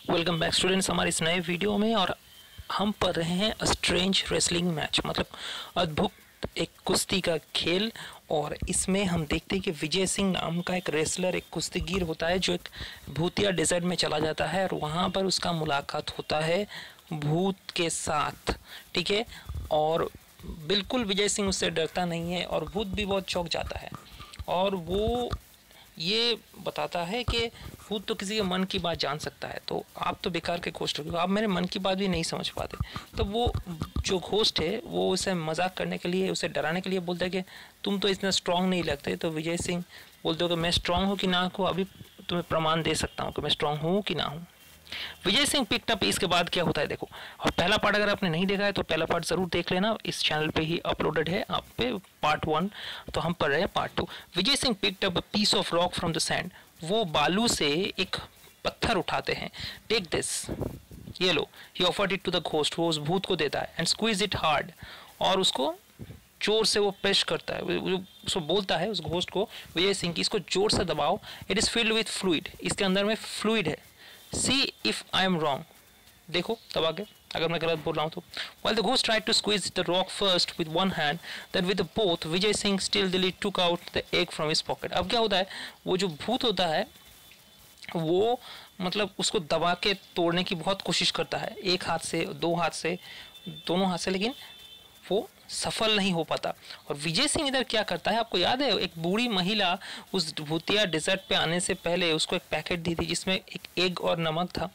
Welcome back students हमारे इस नए वीडियो में। और हम पढ़ रहे हैं स्ट्रेंज रेसलिंग मैच, मतलब अद्भुत एक कुश्ती का खेल। और इसमें हम देखते हैं कि विजय सिंह नाम का एक रेसलर, एक कुश्तीगीर होता है जो एक भूतिया डेजर्ट में चला जाता है और वहाँ पर उसका मुलाकात होता है भूत के साथ। ठीक है, और बिल्कुल विजय सिंह उससे डरता नहीं है और भूत भी बहुत चौंक जाता है। और वो ये बताता है कि भूत तो किसी के मन की बात जान सकता है, तो आप तो बेकार के घोस्ट हो, आप मेरे मन की बात भी नहीं समझ पाते। तो वो जो घोस्ट है वो उसे मजाक करने के लिए, उसे डराने के लिए बोलता है कि तुम तो इतना स्ट्रांग नहीं लगते। तो विजय सिंह बोलते हो कि मैं स्ट्रांग हूँ कि ना हूँ, अभी तुम्हें प्रमाण दे सकता हूँ कि मैं स्ट्रांग हूँ कि ना हूँ। विजय सिंह पिक्ड अप। इसके बाद क्या होता है देखो, और पहला पार्ट अगर आपने नहीं देखा है तो पहला पार्ट जरूर देख लेना, इस चैनल पे ही अपलोडेड है आप पे पार्ट 1। तो हम पढ़ रहे हैं part 2। Vijay Singh picked up a piece of rock from the sand. वो बालू से एक पत्थर उठाते हैं। टेक दिस, ये लो। He offered it to the ghost, वो उस भूत को देता है। एंड स्क्वीज इट हार्ड, और उसको जोर से वो प्रेस करता है। उसको बोलता है उस घोस्ट को, विजय सिंह की, इसको जोर से दबाओ। It is filled with fluid, इसके अंदर में फ्लूइड है। See if I am wrong, देखो दबा के अगर मैं गलत बोल रहा हूँ तो। While the ghost tried to squeeze the rock first with one hand, then with the both, Vijay Singh stealthily took out the egg from his pocket. अब क्या होता है, वो जो भूत होता है वो मतलब उसको दबा के तोड़ने की बहुत कोशिश करता है, एक हाथ से, दो हाथ से, दोनों हाथ से, लेकिन वो सफल नहीं हो पाता। और विजय सिंह इधर क्या करता है, आपको याद है, एक बूढ़ी महिला उस भूतिया डेजर्ट पे आने से पहले उसको एक पैकेट दी थी जिसमें एक एग और नमक था।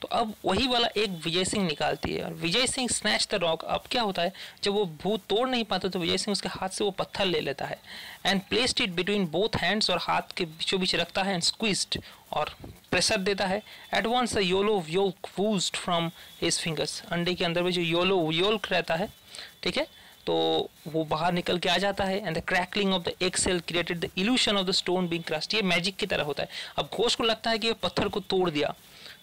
तो अब वही वाला एग विजय सिंह निकालती है और Vijay Singh snatch the rock. अब क्या होता है, जब वो भूत तोड़ नहीं पाता तो विजय सिंह उसके हाथ से वो पत्थर ले लेता है and placed it between both hands, और हाथ के बीचों बीच रखता है एंड स्क्वीज्ड, और प्रेशर देता है। At once a yellow yolk oozed from his fingers. अंडे के अंदर में जो येलो योल्क रहता है, ठीक है, तो वो बाहर निकल के आ जाता है। And the crackling of the egg shell created the illusion of the stone being crushed. ये मैजिक की तरह होता है। अब घोस्ट को लगता है कि ये पत्थर को तोड़ दिया,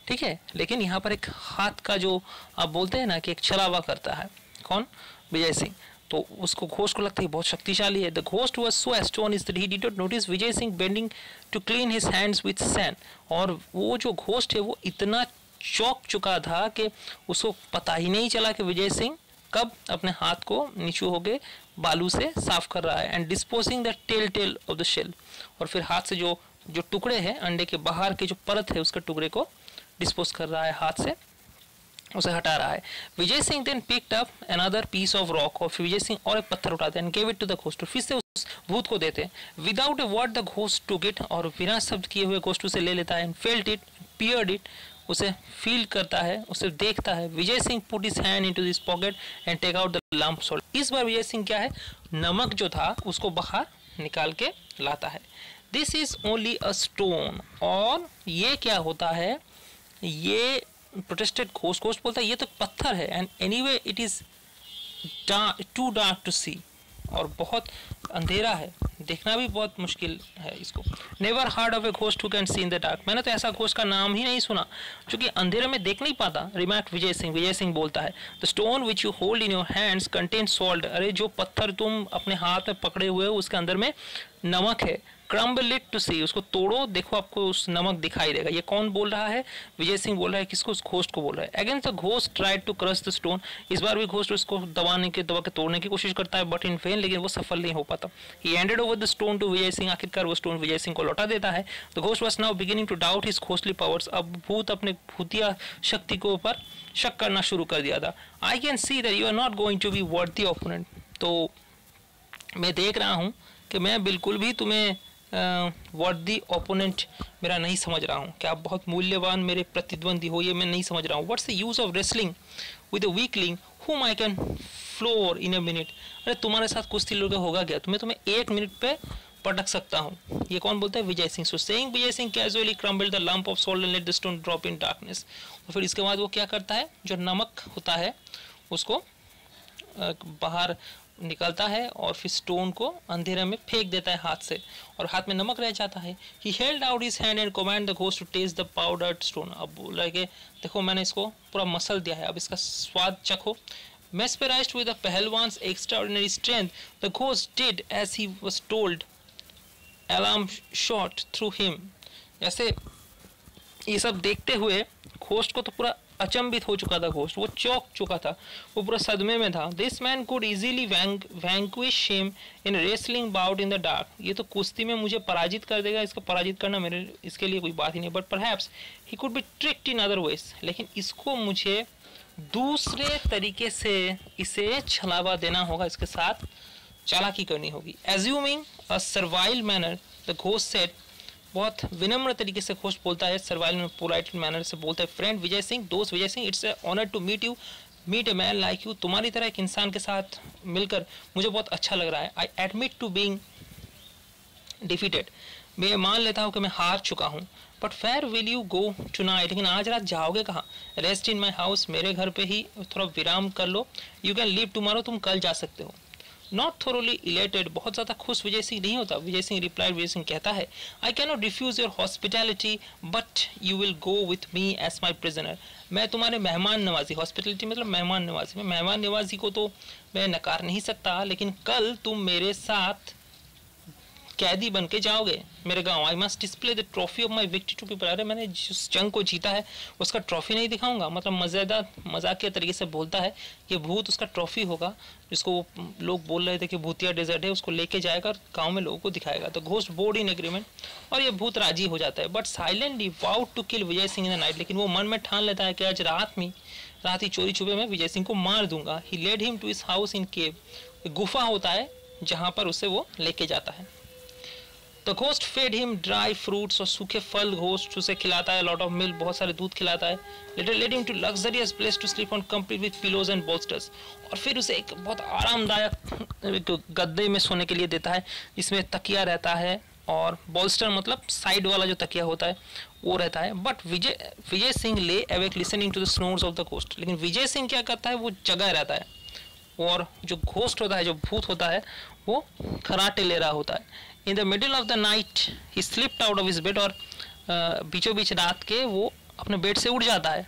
ठीक है, लेकिन यहाँ पर एक हाथ का जो आप बोलते हैं ना कि एक छलावा करता है, कौन, विजय सिंह। तो उसको घोस्ट को लगता है बहुत शक्तिशाली है। The ghost was so astonished that he did not notice Vijay Singh bending to clean his hands with sand. और वो जो घोस्ट है वो इतना चौंक चुका था कि उसको पता ही नहीं चला कि विजय सिंह कब अपने हाथ को नीचू होके बालू से साफ कर रहा है। And disposing the tail of the shell, और फिर हाथ से जो टुकड़े हैं अंडे के बाहर के जो परत है उसके टुकड़े को डिस्पोज कर रहा है, हाथ से उसे हटा रहा है। Vijay Singh then picked up another piece of rock, और विजय सिंह और एक पत्थर उठाते हैं and gave it to the ghost, फिर से उस भूत को देते हैं। Without a word the ghost took it, और बिना शब्द किए हुए घोस्ट उसे ले लेता है and felt it, peered it, उसे फील करता है, उसे देखता है। Vijay Singh put his hand into this pocket and take out the lump salt. इस बार विजय सिंह क्या है, नमक जो था उसको बाहर निकाल के लाता है। This is only a stone, और ये क्या होता है, ये प्रोटेस्टेड घोस्ट बोलता है ये तो पत्थर है। And anyway it is too dark to see, और बहुत अंधेरा है, देखना भी बहुत मुश्किल है इसको। Never hard of a ghost who can see in the dark, मैंने तो ऐसा घोस्ट का नाम ही नहीं सुना जो कि अंधेरे में देख नहीं पाता। रिमार्क विजय सिंह, विजय सिंह बोलता है, the stone which you hold in your hands contain salt, अरे जो पत्थर तुम अपने हाथ में पकड़े हुए हो उसके अंदर में नमक है। क्रम्बल इट टू सी, उसको तोड़ो, देखो आपको उस नमक दिखाई देगा। ये कौन बोल रहा है, विजय सिंह बोल रहा है, किसको, उस घोस्ट को बोल रहा है। Against the ghost tried to crush the stone, इस बार भी घोस्ट उसको दबा के तोड़ने की कोशिश करता है, बट इन वेन, लेकिन वो सफल नहीं हो पाता। He handed over the stone to Vijay Singh, आखिरकार वो स्टोन विजय सिंह को लौटा देता है। The ghost was now beginning to doubt his ghostly powers, अब भूत अपने भूतिया शक्ति को ऊपर शक करना शुरू कर दिया था। I can see that you are not going to be worthy opponent, तो मैं देख रहा हूँ कि मैं बिल्कुल भी तुम्हें वर्दी ओपोनेंट मेरा नहीं समझ रहा हूँ, कि आप बहुत मूल्यवान मेरे प्रतिद्वंदी हो, ये मैं नहीं समझ रहा हूँ। What's the use of wrestling with a weakling whom I can floor in a minute, अरे तुम्हारे साथ कुश्ती लड़के होगा क्या, तुम्हें 1 मिनट पे पटक सकता हूँ। ये कौन बोलता है, Vijay Singh. So saying Vijay Singh casually crumbled the lump of salt and let the stone drop in darkness, और फिर इसके बाद वो क्या करता है, जो नमक होता है उसको बाहर निकलता है और फिर स्टोन को अंधेरे में फेंक देता है हाथ से, और हाथ में नमक रह जाता है। He held out his hand and command the ghost to taste the powdered stone, अब बोल रहा है कि देखो मैंने इसको पूरा मसल दिया है, अब इसका स्वाद चखो। Mesmerized with the पहलवान's extraordinary strength, the ghost did as he was told. Alarm shot through him. ऐसे ये सब देखते हुए घोस्ट को तो पूरा अचंभित हो चुका था, घोस्ट वो चौंक चुका था, वो पूरा सदमे में था। This man could easily vanquish him in wrestling bought in the dark. ये तो कुश्ती में मुझे पराजित कर देगा, इसको पराजित करना मेरे इसके लिए कोई बात ही नहीं। But perhaps he could be tricked in other ways, लेकिन इसको मुझे दूसरे तरीके से इसे छलावा देना होगा, इसके साथ चालाकी करनी होगी। Assuming a servile manner the ghost said, बहुत विनम्र तरीके से घोस्ट बोलता है, सर्वाइल में पोलाइट मैनर से बोलता है। फ्रेंड विजय सिंह, दोस्त Vijay Singh, it's a honour to meet you, meet a man like you. तुम्हारी तरह एक इंसान के साथ मिलकर मुझे बहुत अच्छा लग रहा है। I admit to being defeated, मैं मान लेता हूँ कि मैं हार चुका हूँ। But where will you go tonight, लेकिन आज रात जाओगे कहाँ? रेस्ट इन माई हाउस, मेरे घर पे ही थोड़ा विराम कर लो। यू कैन लीव टुमारो, तुम कल जा सकते हो। नॉट थोरोली इलेटेड, बहुत ज़्यादा खुश विजय सिंह नहीं होता। विजय सिंह रिप्लाइड, विजय सिंह कहता है I can not refuse your hospitality but you will go with me as my prisoner. मैं तुम्हारे मेहमान नवाजी, हॉस्पिटैलिटी मतलब मेहमान नवाजी, मैं मेहमान नवाजी को तो मैं नकार नहीं सकता, लेकिन कल तुम मेरे साथ कैदी बन के जाओगे मेरे गांव। I must display the trophy of my victory to people. अरे मैंने जिस जंग को जीता है उसका ट्रॉफी नहीं दिखाऊंगा, मतलब मज़ेदार मजाक के तरीके से बोलता है कि भूत उसका ट्रॉफी होगा, जिसको लोग बोल रहे थे कि भूतिया डेजर्ट है, उसको लेके जाएगा और गाँव में लोगों को दिखाएगा। तो घोस्ट बोर्ड इन एग्रीमेंट, और ये भूत राजी हो जाता है। But silently vowed to kill Vijay Singh in the night, लेकिन वो मन में ठान लेता है कि आज रात ही चोरी छुपे में विजय सिंह को मार दूंगा। He led him to his house in cave, गुफा होता है जहाँ पर उसे वो लेके जाता है। The ghost fed him dry fruits, और सूखे फल घोस्ट उसे खिलाता है। लॉट ऑफ मिल्क, बहुत सारे दूध खिलाता है। Later led him to luxurious place to sleep on complete with pillows and bolsters, और फिर उसे एक बहुत आरामदायक गद्दे में सोने के लिए देता है, जिसमें तकिया रहता है और बोल्स्टर मतलब साइड वाला जो तकिया होता है वो रहता है। But Vijay Singh lay awake listening to the snores of the ghost, लेकिन विजय सिंह क्या करता है, वो जगह रहता है और जो घोस्ट होता है, जो भूत होता है, वो खराटे ले रहा होता है। In the middle of the night he slipped out of his bed, और बीचों बीच रात के वो अपने बेड से उड़ जाता है।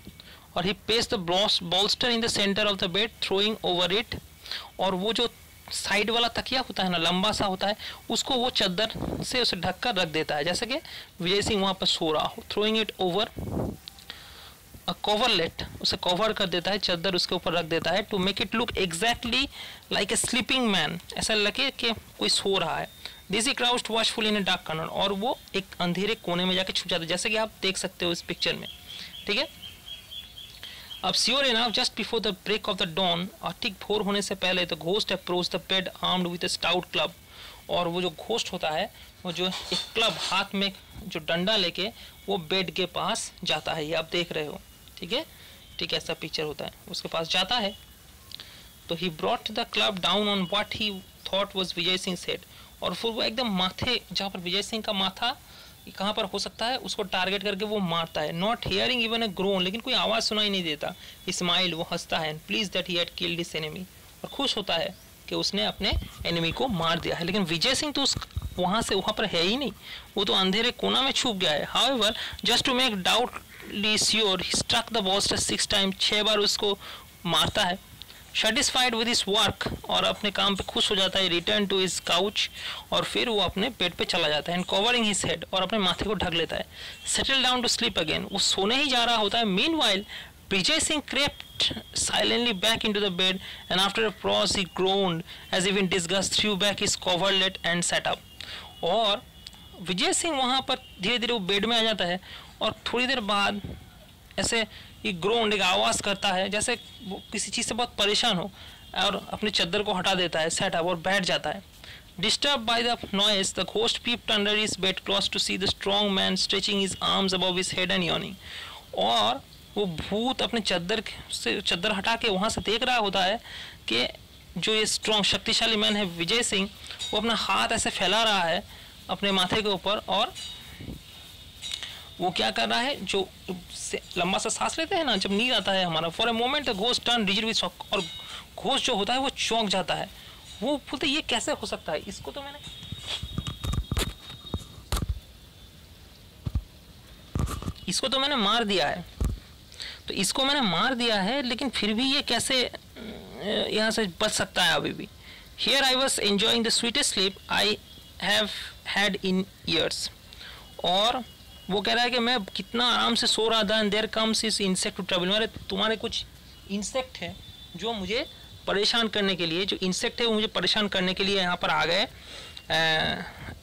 और he placed the bolster in the centre of the bed throwing over it, और वो जो साइड वाला तकिया होता है ना, लंबा सा होता है, उसको वो चादर से उसे ढक कर रख देता है, जैसे कि विजय सिंह वहाँ पर सो रहा हो। थ्रोइंग इट ओवर कवरलेट, उसे कवर कर देता है, चादर उसके ऊपर रख देता है। To make it look exactly like a sleeping man, ऐसा लगे कि कोई सो रहा है। This he crouched watchful in a dark corner, और वो एक अंधेरे कोने में जाके छुप जाता है, जैसे कि आप देख सकते हो इस पिक्चर में। ठीक है, अब sure enough just before the break of the dawn, और ठीक भोर होने से पहले the ghost approach the bed armed with a stout club, और वो जो घोस्ट होता है वो जो एक क्लब हाथ में जो डंडा लेके वो बेड के पास जाता है, ये आप देख रहे हो। ठीक है, ठीक ऐसा पिक्चर होता है, उसके पास जाता है। तो he brought the club down on what he thought was Vijay Singh head, और फिर वो एकदम माथे, जहाँ पर विजय सिंह का माथा कहाँ पर हो सकता है, उसको टारगेट करके वो मारता है। Not hearing even a grown, लेकिन कोई आवाज़ सुनाई नहीं देता। स्माइल, वो हंसता है। Please that he had killed his enemy, और खुश होता है कि उसने अपने एनिमी को मार दिया है। लेकिन विजय सिंह तो वहाँ पर है ही नहीं, वो तो अंधेरे कोना में छुप गया है। However just to make doubly sure he struck the bolster 6 time, 6 बार उसको मारता है। सेटिस्फाइड विद हिज वर्क, और अपने काम पे खुश हो जाता है। रिटर्न टू हिज काउच, और फिर वो अपने बेड पे चला जाता है। एंड कवरिंग हिज हेड, और अपने माथे को ढक लेता है। Settle down to sleep again, वो सोने ही जा रहा होता है। Meanwhile Vijay Singh crept silently back into the bed, and after a pause he groaned as if in disgust, threw back his coverlet and sat up. और विजय सिंह वहाँ पर धीरे धीरे वो बेड में आ जाता है, और थोड़ी देर बाद ऐसे ये ग्रोन, एक आवाज़ करता है जैसे वो किसी चीज़ से बहुत परेशान हो, और अपनी चादर को हटा देता है, सेट अप, और बैठ जाता है। Disturbed by the noise, the ghost peeped under his bedclothes to see the strong man stretching his arms above his head and yawning. और वो भूत अपने चादर हटा के वहाँ से देख रहा होता है कि जो ये स्ट्रॉन्ग शक्तिशाली मैन है विजय सिंह, वो अपना हाथ ऐसे फैला रहा है अपने माथे के ऊपर, और वो क्या कर रहा है, जो लंबा सा सांस लेते हैं ना जब नींद आता है हमारा, for a moment the ghost turn rigid with shock, और घोस्ट जो होता है वो चौंक जाता है। वो बोलते ये कैसे हो सकता है, इसको तो मैंने मार दिया है, तो इसको मैंने मार दिया है, लेकिन फिर भी ये कैसे यहाँ से बच सकता है अभी भी। Here I was enjoying the sweetest sleep I have had in years, और वो कह रहा है कि मैं कितना आराम से सो रहा था, एंड देयर कम्स इस इंसेक्ट टू ट्रबल, मेरे तुम्हारे कुछ इंसेक्ट है जो मुझे परेशान करने के लिए, जो इंसेक्ट है वो मुझे परेशान करने के लिए यहाँ पर आ गए।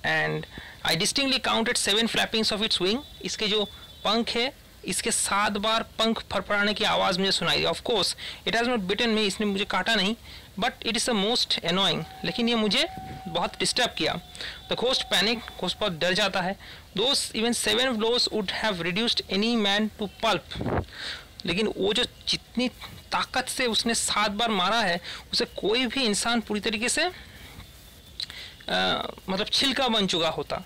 And I distinctly counted 7 flappings of its wing, इसके जो पंख है इसके 7 बार पंख फड़फड़ाने की आवाज़ मुझे सुनाई दी। Of course it has not bitten me, इसने मुझे काटा नहीं, but it is the most annoying, लेकिन ये मुझे बहुत डिस्टर्ब किया। द घोस्ट पैनिक, घोस्ट बहुत डर जाता है। Though even 7 blows would have reduced any man to pulp, लेकिन वो जो जितनी ताकत से उसने 7 बार मारा है उसे कोई भी इंसान पूरी तरीके से मतलब छिलका बन चुका होता।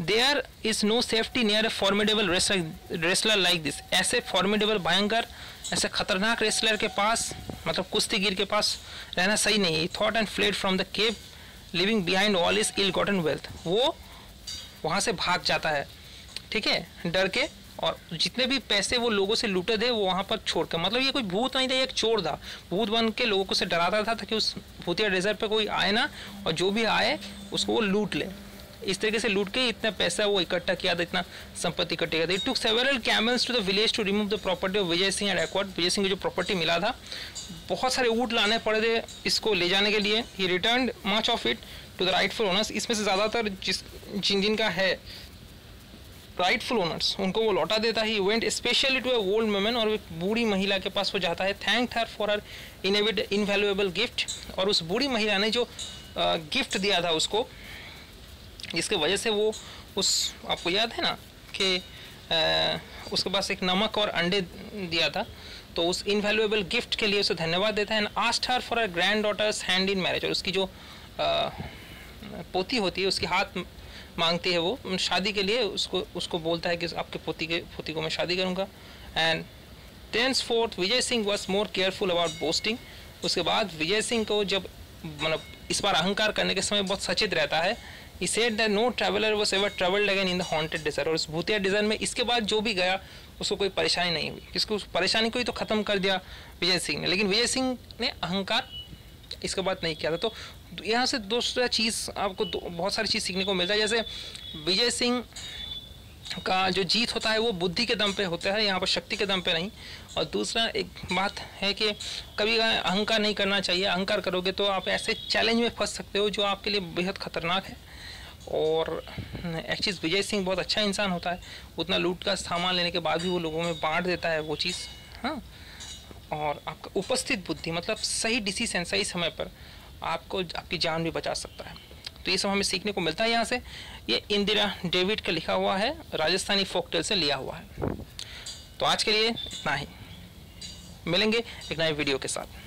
There is no safety near a formidable wrestler like this, ऐसे फॉर्मिडेबल भयंकर ऐसे खतरनाक रेसलर के पास, मतलब कुश्तीगीर के पास रहना सही नहीं है। Thought and fled from the cave leaving behind all his ill gotten wealth, वो वहाँ से भाग जाता है, ठीक है, डर के, और जितने भी पैसे वो लोगों से लूटे थे वो वहाँ पर छोड़ कर, मतलब ये कोई भूत नहीं था, ये एक चोर था, भूत बन के लोगों को से डराता था ताकि उस भूतिया डेजर्ट पे कोई आए ना, और जो भी आए उसको वो लूट ले। इस तरीके से लूट के इतना पैसा वो इकट्ठा किया था, इतना संपत्ति इकट्ठी किया था। It took several camels to the village to remove the property of Vijay Singh and acquired, Vijay Singh को जो प्रॉपर्टी मिला था, बहुत सारे ऊँट लाने पड़े थे इसको ले जाने के लिए। He return much of it to the rightful owners, इसमें से ज़्यादातर जिनका है राइटफुल ओनर्स उनको वो लौटा देता है। Went specially to a old woman, और एक बूढ़ी महिला के पास वो जाता है। Thanked her for her invaluable gift, और उस बूढ़ी महिला ने जो गिफ्ट दिया था उसको, जिसके वजह से वो उस, आपको याद है ना कि उसके पास एक नमक और अंडे दिया था, तो उस इनवैल्यूएबल गिफ्ट के लिए उसे धन्यवाद देता है। And asked her for her granddaughter's hand in marriage, और उसकी जो पोती होती है उसकी हाथ मांगती है वो शादी के लिए, उसको बोलता है कि आपके पोती को मैं शादी करूँगा। And thenceforth Vijay Singh was more careful about boasting, उसके बाद विजय सिंह को जब मतलब इस बार अहंकार करने के समय बहुत सचेत रहता है। He said that no traveler was ever traveled again in the haunted desert, और उस भूतिया डिज़र्ट में इसके बाद जो भी गया उसको कोई परेशानी नहीं हुई, किसको उस परेशानी को ही तो ख़त्म कर दिया विजय सिंह ने, लेकिन विजय सिंह ने अहंकार इसके बाद नहीं किया था। तो यहाँ से दूसरा चीज़ आपको बहुत सारी चीज़ सीखने को मिलता है। जैसे विजय सिंह का जो जीत होता है वो बुद्धि के दम पे होता है, यहाँ पर शक्ति के दम पे नहीं। और दूसरा एक बात है कि कभी अहंकार नहीं करना चाहिए, अहंकार करोगे तो आप ऐसे चैलेंज में फंस सकते हो जो आपके लिए बेहद खतरनाक है। और एक चीज़, विजय सिंह बहुत अच्छा इंसान होता है, उतना लूट का सामान लेने के बाद भी वो लोगों में बांट देता है वो चीज़, हाँ। और आपका उपस्थित बुद्धि, मतलब सही डिसीजन सही समय पर आपको आपकी जान भी बचा सकता है। तो ये सब हमें सीखने को मिलता है यहाँ से। ये इंदिरा डेविड का लिखा हुआ है, राजस्थानी फोकटेल से लिया हुआ है। तो आज के लिए इतना ही, मिलेंगे एक नए वीडियो के साथ।